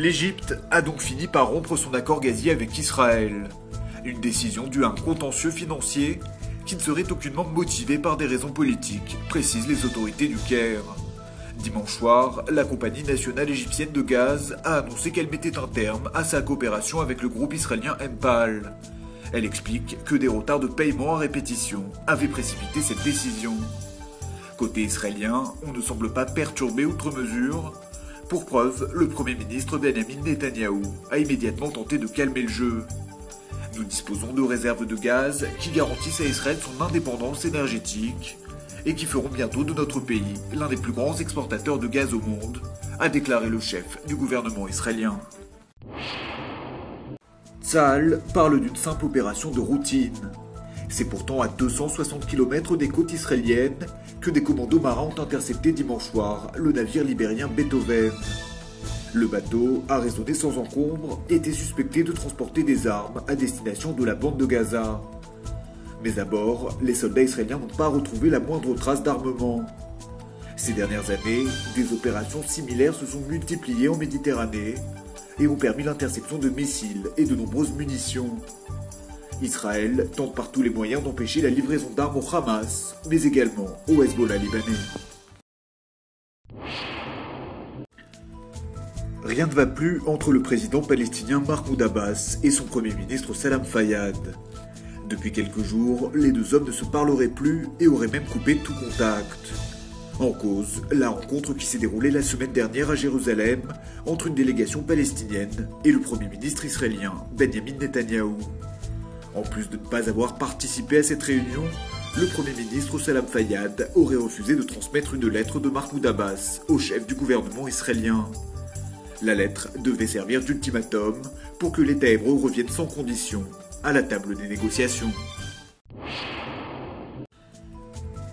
L'Égypte a donc fini par rompre son accord gazier avec Israël. Une décision due à un contentieux financier qui ne serait aucunement motivé par des raisons politiques, précisent les autorités du Caire. Dimanche soir, la compagnie nationale égyptienne de gaz a annoncé qu'elle mettait un terme à sa coopération avec le groupe israélien Empal. Elle explique que des retards de paiement à répétition avaient précipité cette décision. Côté israélien, on ne semble pas perturbé outre mesure. Pour preuve, le Premier ministre Benjamin Netanyahou a immédiatement tenté de calmer le jeu. Nous disposons de réserves de gaz qui garantissent à Israël son indépendance énergétique et qui feront bientôt de notre pays l'un des plus grands exportateurs de gaz au monde, a déclaré le chef du gouvernement israélien. Tsahal parle d'une simple opération de routine. C'est pourtant à 260 km des côtes israéliennes que des commandos marins ont intercepté dimanche soir le navire libérien Beethoven. Le bateau, arraisonné sans encombre, était suspecté de transporter des armes à destination de la bande de Gaza. Mais à bord, les soldats israéliens n'ont pas retrouvé la moindre trace d'armement. Ces dernières années, des opérations similaires se sont multipliées en Méditerranée et ont permis l'interception de missiles et de nombreuses munitions. Israël tente par tous les moyens d'empêcher la livraison d'armes au Hamas, mais également au Hezbollah libanais. Rien ne va plus entre le président palestinien Mahmoud Abbas et son premier ministre Salam Fayyad. Depuis quelques jours, les deux hommes ne se parleraient plus et auraient même coupé tout contact. En cause, la rencontre qui s'est déroulée la semaine dernière à Jérusalem entre une délégation palestinienne et le premier ministre israélien Benjamin Netanyahou. En plus de ne pas avoir participé à cette réunion, le Premier ministre Salam Fayyad aurait refusé de transmettre une lettre de Mahmoud Abbas au chef du gouvernement israélien. La lettre devait servir d'ultimatum pour que l'État hébreu revienne sans condition à la table des négociations.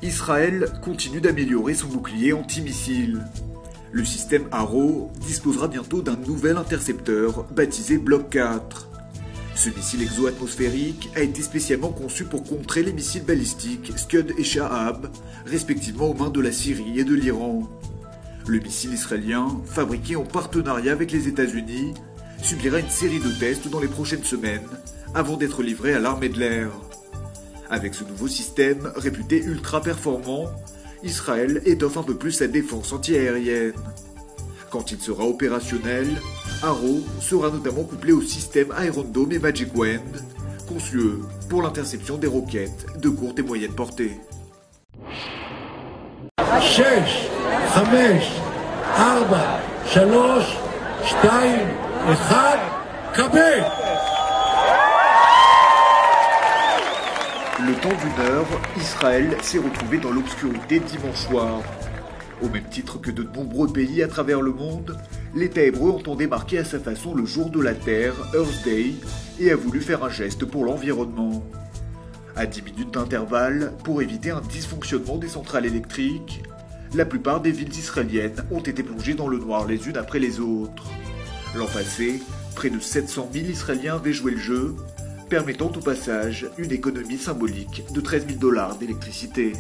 Israël continue d'améliorer son bouclier antimissile. Le système Arrow disposera bientôt d'un nouvel intercepteur baptisé Block 4. Ce missile exo-atmosphérique a été spécialement conçu pour contrer les missiles balistiques Scud et Shahab, respectivement aux mains de la Syrie et de l'Iran. Le missile israélien, fabriqué en partenariat avec les États-Unis, subira une série de tests dans les prochaines semaines, avant d'être livré à l'armée de l'air. Avec ce nouveau système, réputé ultra performant, Israël étoffe un peu plus sa défense antiaérienne. Quand il sera opérationnel, Arrow sera notamment couplé au système Iron Dome et Magic Wind, conçus pour l'interception des roquettes de courte et moyenne portée. 6, 5, 4, 3, 2, 1, קבל! Le temps d'une heure, Israël s'est retrouvé dans l'obscurité dimanche soir. Au même titre que de nombreux pays à travers le monde, l'État hébreu entendait marquer à sa façon le jour de la Terre, Earth Day, et a voulu faire un geste pour l'environnement. À 10 minutes d'intervalle, pour éviter un dysfonctionnement des centrales électriques, la plupart des villes israéliennes ont été plongées dans le noir les unes après les autres. L'an passé, près de 700 000 Israéliens avaient joué le jeu, permettant au passage une économie symbolique de $13 000 d'électricité.